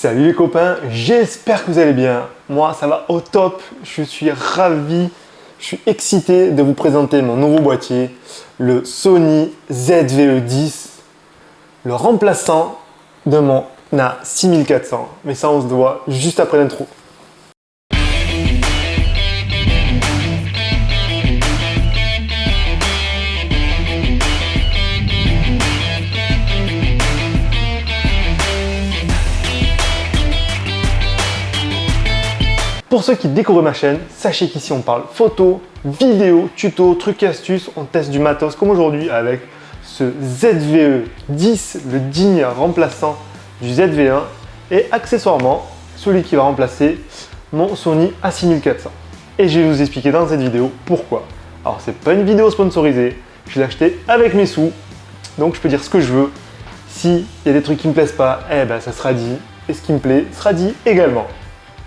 Salut les copains, j'espère que vous allez bien. Moi ça va au top, je suis ravi, je suis excité de vous présenter mon nouveau boîtier, le Sony ZV-E10, le remplaçant de mon A6400. Mais ça on se voit juste après l'intro. Pour ceux qui découvrent ma chaîne, sachez qu'ici on parle photo, vidéo, tuto, trucs et astuces, on teste du matos comme aujourd'hui avec ce ZV-E10, le digne remplaçant du ZV-1 et accessoirement celui qui va remplacer mon Sony A6400. Et je vais vous expliquer dans cette vidéo pourquoi. Alors c'est pas une vidéo sponsorisée, je l'ai acheté avec mes sous, donc je peux dire ce que je veux. S'il y a des trucs qui me plaisent pas, eh ben ça sera dit, et ce qui me plaît sera dit également.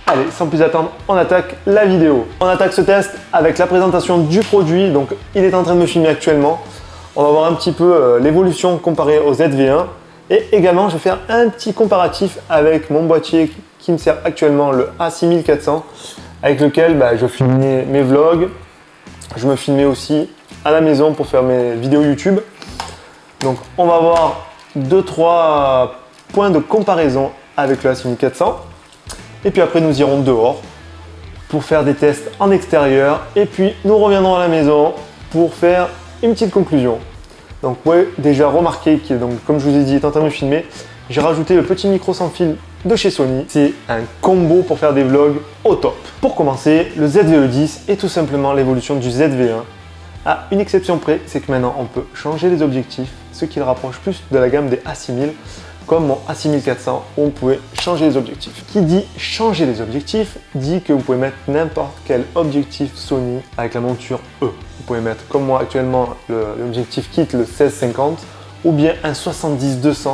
Allez, sans plus attendre, on attaque la vidéo. On attaque ce test avec la présentation du produit. Donc, il est en train de me filmer actuellement. On va voir un petit peu l'évolution comparée au ZV-1. Et également, je vais faire un petit comparatif avec mon boîtier qui me sert actuellement, le A6400, avec lequel je filmais mes vlogs. Je me filmais aussi à la maison pour faire mes vidéos YouTube. Donc, on va voir 2-3 points de comparaison avec le A6400. Et puis après, nous irons dehors pour faire des tests en extérieur. Et puis, nous reviendrons à la maison pour faire une petite conclusion. Donc, ouais, déjà remarqué que, comme je vous ai dit, il est en train de me filmer. J'ai rajouté le petit micro sans fil de chez Sony. C'est un combo pour faire des vlogs au top. Pour commencer, le ZV-E10 est tout simplement l'évolution du ZV-1. À une exception près, c'est que maintenant, on peut changer les objectifs, ce qui le rapproche plus de la gamme des A6000. Comme mon A6400 où on pouvait changer les objectifs. Qui dit changer les objectifs dit que vous pouvez mettre n'importe quel objectif Sony avec la monture E. Vous pouvez mettre comme moi actuellement l'objectif kit le 16-50 ou bien un 70-200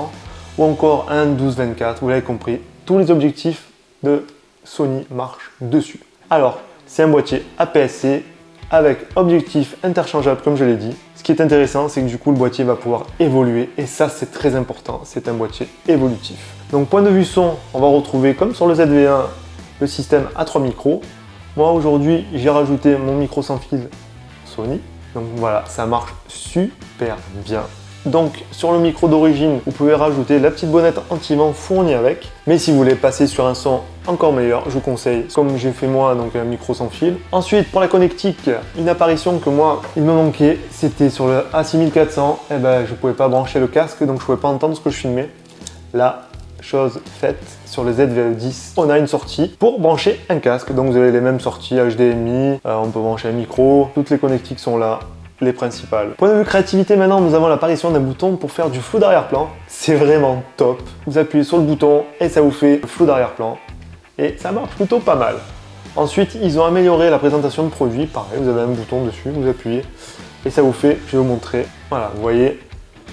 ou encore un 12-24. Vous l'avez compris, tous les objectifs de Sony marchent dessus. Alors, c'est un boîtier APS-C avec objectif interchangeable comme je l'ai dit. Ce qui est intéressant, c'est que du coup le boîtier va pouvoir évoluer et ça c'est très important, c'est un boîtier évolutif. Donc point de vue son, on va retrouver comme sur le ZV-1 le système à 3 micros. Moi aujourd'hui j'ai rajouté mon micro sans fil Sony, donc voilà, ça marche super bien. Donc sur le micro d'origine, vous pouvez rajouter la petite bonnette anti-vent fournie avec. Mais si vous voulez passer sur un son encore meilleur, je vous conseille, comme j'ai fait moi, donc un micro sans fil. Ensuite, pour la connectique, une apparition que moi, il me manquait, c'était sur le A6400. Je ne pouvais pas brancher le casque, donc je ne pouvais pas entendre ce que je filmais. La chose faite sur le ZV-E10, on a une sortie pour brancher un casque. Donc vous avez les mêmes sorties HDMI, on peut brancher un micro, toutes les connectiques sont là. Les principales. Point de vue créativité, maintenant nous avons l'apparition d'un bouton pour faire du flou d'arrière-plan. C'est vraiment top. Vous appuyez sur le bouton et ça vous fait le flou d'arrière-plan. Et ça marche plutôt pas mal. Ensuite, ils ont amélioré la présentation de produit. Pareil, vous avez un bouton dessus, vous appuyez et ça vous fait, je vais vous montrer. Voilà, vous voyez,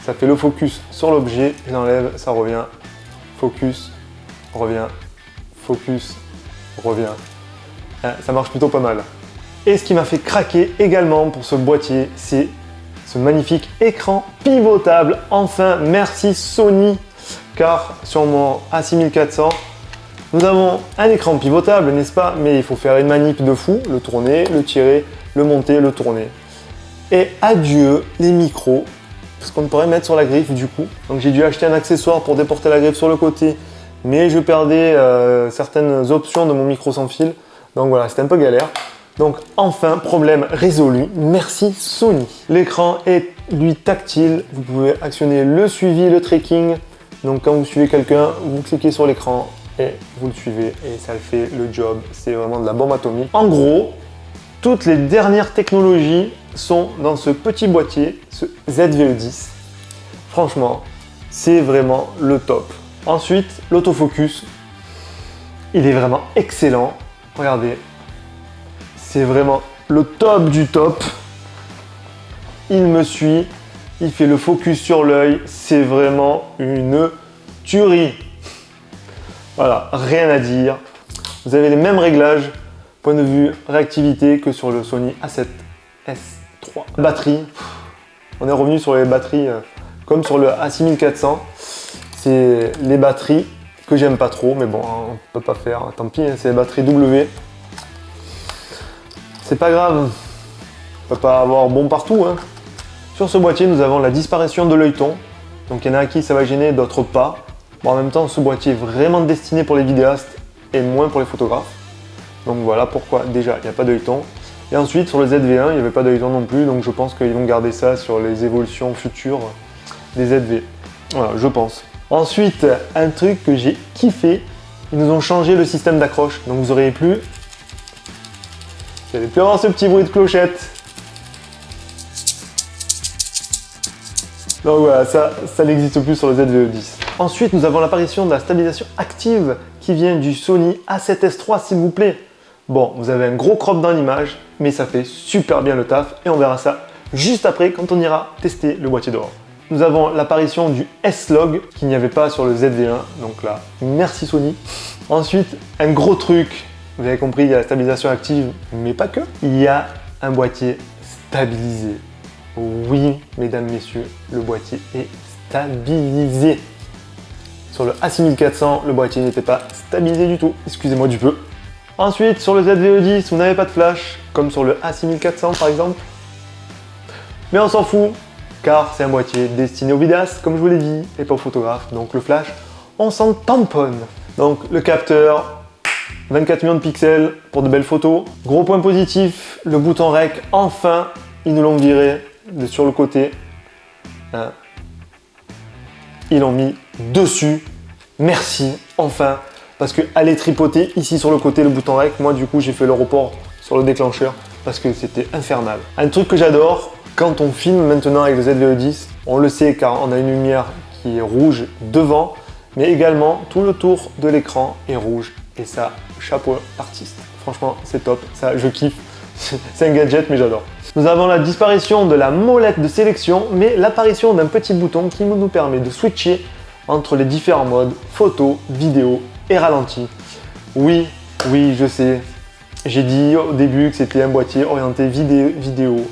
ça fait le focus sur l'objet. Je l'enlève, ça revient. Focus, revient. Focus, revient. Ça marche plutôt pas mal. Et ce qui m'a fait craquer également pour ce boîtier, c'est ce magnifique écran pivotable. Enfin, merci Sony, car sur mon A6400, nous avons un écran pivotable, n'est-ce pas? Mais il faut faire une manip de fou, le tourner, le tirer, le monter, le tourner. Et adieu les micros, parce qu'on ne pourrait mettre sur la griffe du coup. Donc j'ai dû acheter un accessoire pour déporter la griffe sur le côté, mais je perdais certaines options de mon micro sans fil. Donc voilà, c'était un peu galère. Donc enfin, problème résolu, merci Sony. L'écran est lui tactile, vous pouvez actionner le suivi, le tracking. Donc quand vous suivez quelqu'un, vous cliquez sur l'écran et vous le suivez et ça le fait le job. C'est vraiment de la bombe atomique. En gros, toutes les dernières technologies sont dans ce petit boîtier, ce ZV-E10. Franchement, c'est vraiment le top. Ensuite, l'autofocus, il est vraiment excellent. Regardez. C'est vraiment le top du top. Il me suit, il fait le focus sur l'œil. C'est vraiment une tuerie. Voilà, rien à dire. Vous avez les mêmes réglages, point de vue réactivité, que sur le Sony A7S III. Batterie, on est revenu sur les batteries comme sur le A6400. C'est les batteries que j'aime pas trop, mais bon, on peut pas faire, tant pis, hein, c'est la batterie W. C'est pas grave, on peut pas avoir bon partout. Hein. Sur ce boîtier, nous avons la disparition de l'œilleton. Donc il y en a à qui ça va gêner, d'autres pas. Bon, en même temps, ce boîtier est vraiment destiné pour les vidéastes et moins pour les photographes. Donc voilà pourquoi déjà il n'y a pas d'œilleton. Et ensuite sur le ZV1, il n'y avait pas d'œilleton non plus, donc je pense qu'ils vont garder ça sur les évolutions futures des ZV. Voilà, je pense. Ensuite, un truc que j'ai kiffé, ils nous ont changé le système d'accroche. Donc vous n'allez plus avoir ce petit bruit de clochette. Donc voilà, ça n'existe plus sur le ZVE10. Ensuite, nous avons l'apparition de la stabilisation active qui vient du Sony A7S III, s'il vous plaît. Bon, vous avez un gros crop dans l'image, mais ça fait super bien le taf et on verra ça juste après quand on ira tester le boîtier dehors. Nous avons l'apparition du S-Log qu'il n'y avait pas sur le ZV1, donc là, merci Sony. Ensuite, un gros truc, vous avez compris, il y a la stabilisation active, mais pas que. Il y a un boîtier stabilisé. Oui, mesdames, messieurs, le boîtier est stabilisé. Sur le A6400, le boîtier n'était pas stabilisé du tout, excusez-moi du peu. Ensuite, sur le ZVE10, vous n'avez pas de flash, comme sur le A6400 par exemple. Mais on s'en fout, car c'est un boîtier destiné aux vidéastes, comme je vous l'ai dit, et pas aux photographes. Donc le flash, on s'en tamponne. Donc le capteur, 24 millions de pixels pour de belles photos. Gros point positif, le bouton REC, enfin, ils nous l'ont viré sur le côté. Hein. Ils l'ont mis dessus. Merci, enfin. Parce que aller tripoter ici sur le côté le bouton REC, moi du coup j'ai fait le report sur le déclencheur parce que c'était infernal. Un truc que j'adore, quand on filme maintenant avec le ZVE10, on le sait car on a une lumière qui est rouge devant, mais également tout le tour de l'écran est rouge. Et ça, chapeau artiste. Franchement, c'est top, ça je kiffe. C'est un gadget mais j'adore. Nous avons la disparition de la molette de sélection, mais l'apparition d'un petit bouton qui nous permet de switcher entre les différents modes, photo, vidéo et ralenti. Oui, je sais. J'ai dit au début que c'était un boîtier orienté vidéo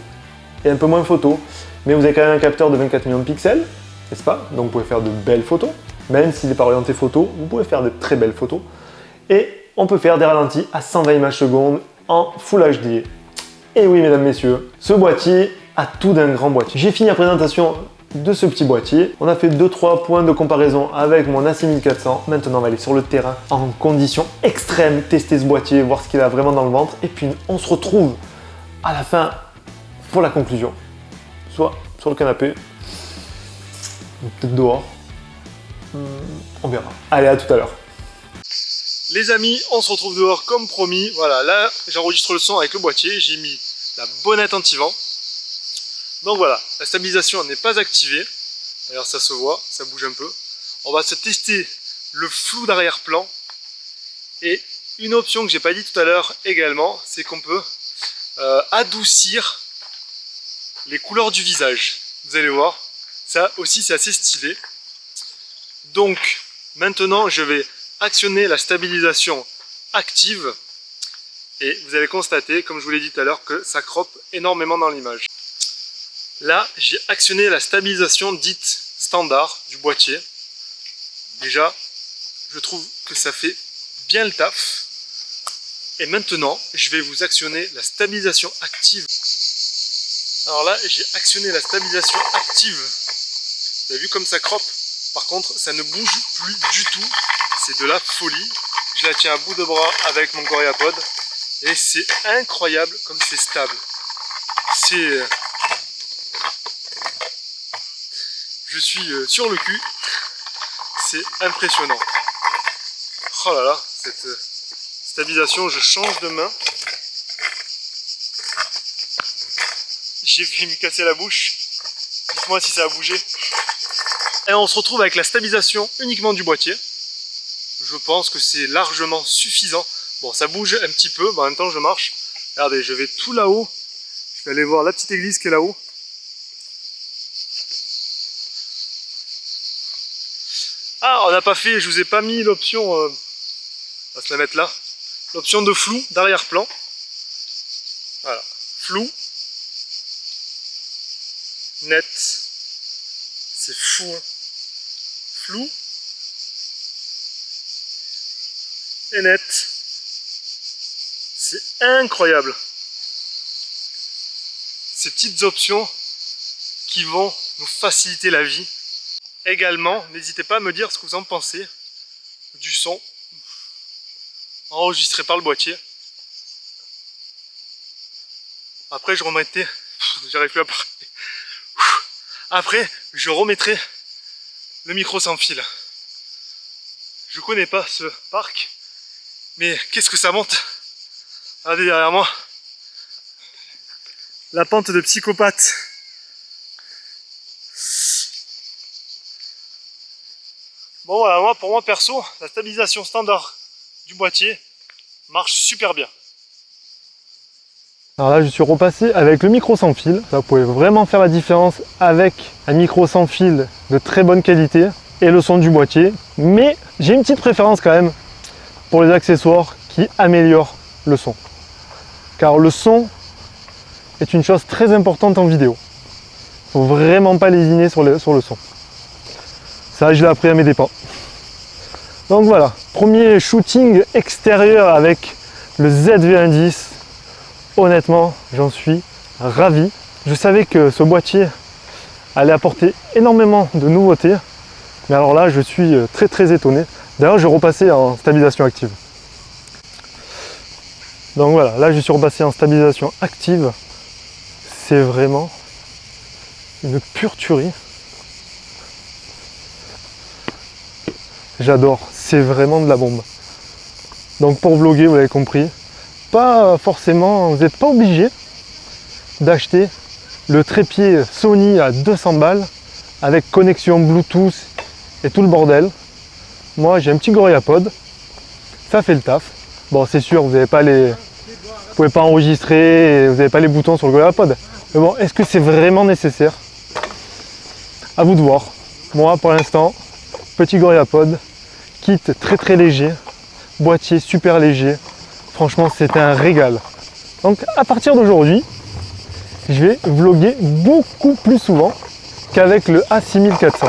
et un peu moins photo, mais vous avez quand même un capteur de 24 millions de pixels, n'est-ce pas? Donc vous pouvez faire de belles photos. Même s'il n'est pas orienté photo, vous pouvez faire de très belles photos. Et on peut faire des ralentis à 120 images secondes en Full HD. Et oui, mesdames, messieurs, ce boîtier a tout d'un grand boîtier. J'ai fini la présentation de ce petit boîtier. On a fait 2-3 points de comparaison avec mon A6400. Maintenant, on va aller sur le terrain en conditions extrêmes, tester ce boîtier, voir ce qu'il a vraiment dans le ventre. Et puis, on se retrouve à la fin pour la conclusion. Soit sur le canapé, ou peut-être dehors. On verra. Allez, à tout à l'heure. Les amis, on se retrouve dehors comme promis. Voilà, là, j'enregistre le son avec le boîtier. J'ai mis la bonnette anti-vent. Donc voilà, la stabilisation n'est pas activée. D'ailleurs, ça se voit, ça bouge un peu. On va se tester le flou d'arrière-plan. Et une option que j'ai pas dit tout à l'heure également, c'est qu'on peut adoucir les couleurs du visage. Vous allez voir, ça aussi c'est assez stylé. Donc maintenant, je vais actionner la stabilisation active et vous allez constater, comme je vous l'ai dit tout à l'heure, que ça croppe énormément dans l'image. Là, j'ai actionné la stabilisation dite standard du boîtier. Déjà, je trouve que ça fait bien le taf. Et maintenant, je vais vous actionner la stabilisation active. Alors là, j'ai actionné la stabilisation active. Vous avez vu comme ça croppe? Par contre, ça ne bouge plus du tout. C'est de la folie. Je la tiens à bout de bras avec mon CoryaPod. Et c'est incroyable comme c'est stable. Je suis sur le cul. C'est impressionnant. Oh là là, cette stabilisation, je change de main. J'ai fait me casser la bouche. Dites-moi si ça a bougé. Et on se retrouve avec la stabilisation uniquement du boîtier. Je pense que c'est largement suffisant. Bon, ça bouge un petit peu, mais en même temps je marche. Regardez, je vais tout là-haut. Je vais aller voir la petite église qui est là-haut. Ah, on n'a pas fait, je vous ai pas mis l'option, on va se la mettre là, l'option de flou d'arrière-plan. Voilà, flou, net, c'est fou, hein. Flou, et net. C'est incroyable. Ces petites options qui vont nous faciliter la vie. Également, n'hésitez pas à me dire ce que vous en pensez du son enregistré par le boîtier. Après, je remettrai... J'arrive plus à parler. Après, je remettrai le micro sans fil. Je connais pas ce parc, mais qu'est-ce que ça monte? Regardez derrière moi. La pente de psychopathe. Bon voilà, pour moi perso, la stabilisation standard du boîtier marche super bien. Alors là, je suis repassé avec le micro sans fil. Ça, vous pouvez vraiment faire la différence avec un micro sans fil de très bonne qualité et le son du boîtier. Mais j'ai une petite préférence quand même pour les accessoires qui améliorent le son. Car le son est une chose très importante en vidéo. Il ne faut vraiment pas lésiner sur le son. Ça, je l'ai appris à mes dépens. Donc voilà, premier shooting extérieur avec le ZV-110. Honnêtement, j'en suis ravi. Je savais que ce boîtier allait apporter énormément de nouveautés. Mais alors là, je suis très étonné. D'ailleurs, je repassais en stabilisation active. Donc voilà, là je suis repassé en stabilisation active. C'est vraiment une pure tuerie. J'adore, c'est vraiment de la bombe. Donc pour vlogger, vous l'avez compris, pas forcément, vous n'êtes pas obligé d'acheter le trépied Sony à 200 balles avec connexion Bluetooth et tout le bordel. Moi j'ai un petit GorillaPod, ça fait le taf. Bon, c'est sûr, vous n'avez pas les... Vous pouvez pas enregistrer, et vous n'avez pas les boutons sur le GorillaPod. Mais bon, est-ce que c'est vraiment nécessaire? À vous de voir. Moi, pour l'instant, petit GorillaPod, kit très léger, boîtier super léger. Franchement, c'est un régal. Donc, à partir d'aujourd'hui, je vais vlogger beaucoup plus souvent qu'avec le A6400.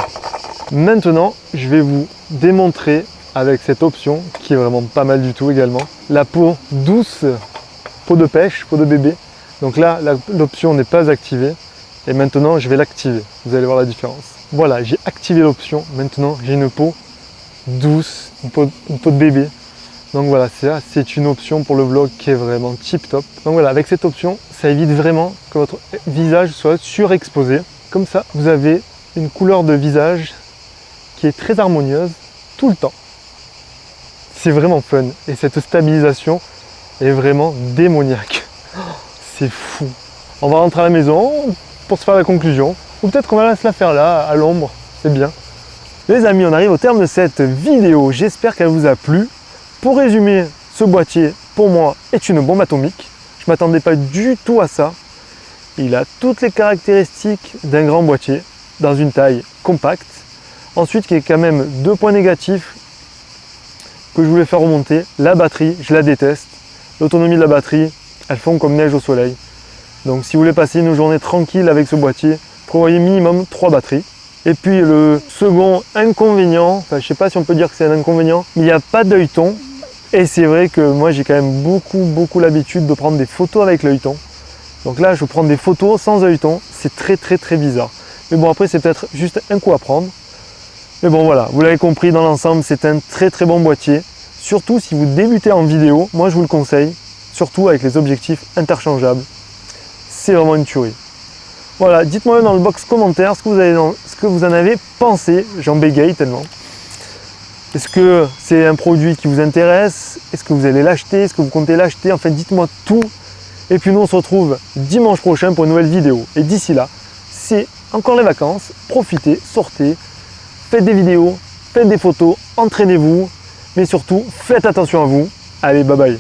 Maintenant, je vais vous démontrer avec cette option qui est vraiment pas mal du tout également. La peau douce, peau de pêche, peau de bébé. Donc là, l'option n'est pas activée. Et maintenant, je vais l'activer. Vous allez voir la différence. Voilà, j'ai activé l'option. Maintenant, j'ai une peau douce, une peau de bébé. Donc voilà, c'est une option pour le vlog qui est vraiment tip top. Donc voilà, avec cette option, ça évite vraiment que votre visage soit surexposé. Comme ça, vous avez une couleur de visage qui est très harmonieuse tout le temps. C'est vraiment fun et cette stabilisation est vraiment démoniaque. C'est fou. On va rentrer à la maison pour se faire la conclusion. Ou peut-être qu'on va se la faire là, à l'ombre. C'est bien. Les amis, on arrive au terme de cette vidéo. J'espère qu'elle vous a plu. Pour résumer, ce boîtier, pour moi, est une bombe atomique. Je ne m'attendais pas du tout à ça. Il a toutes les caractéristiques d'un grand boîtier, dans une taille compacte. Ensuite, il y a quand même deux points négatifs que je voulais faire remonter. La batterie, je la déteste. L'autonomie de la batterie, elles font comme neige au soleil. Donc si vous voulez passer une journée tranquille avec ce boîtier, prévoyez minimum 3 batteries. Et puis le second inconvénient, enfin je ne sais pas si on peut dire que c'est un inconvénient, mais il n'y a pas d'œilleton. Et c'est vrai que moi j'ai quand même beaucoup l'habitude de prendre des photos avec l'œilleton. Donc là je vais prendre des photos sans œilleton, c'est très bizarre. Mais bon, après c'est peut-être juste un coup à prendre. Mais bon voilà, vous l'avez compris, dans l'ensemble c'est un très bon boîtier. Surtout si vous débutez en vidéo, moi je vous le conseille, surtout avec les objectifs interchangeables. C'est vraiment une tuerie. Voilà, dites-moi dans le box commentaire ce que vous en avez pensé. J'en bégaye tellement. Est-ce que c'est un produit qui vous intéresse? Est-ce que vous allez l'acheter? Est-ce que vous comptez l'acheter? Enfin, dites-moi tout. Et puis nous, on se retrouve dimanche prochain pour une nouvelle vidéo. Et d'ici là, c'est encore les vacances. Profitez, sortez, faites des vidéos, faites des photos, entraînez-vous. Mais surtout, faites attention à vous. Allez, bye bye.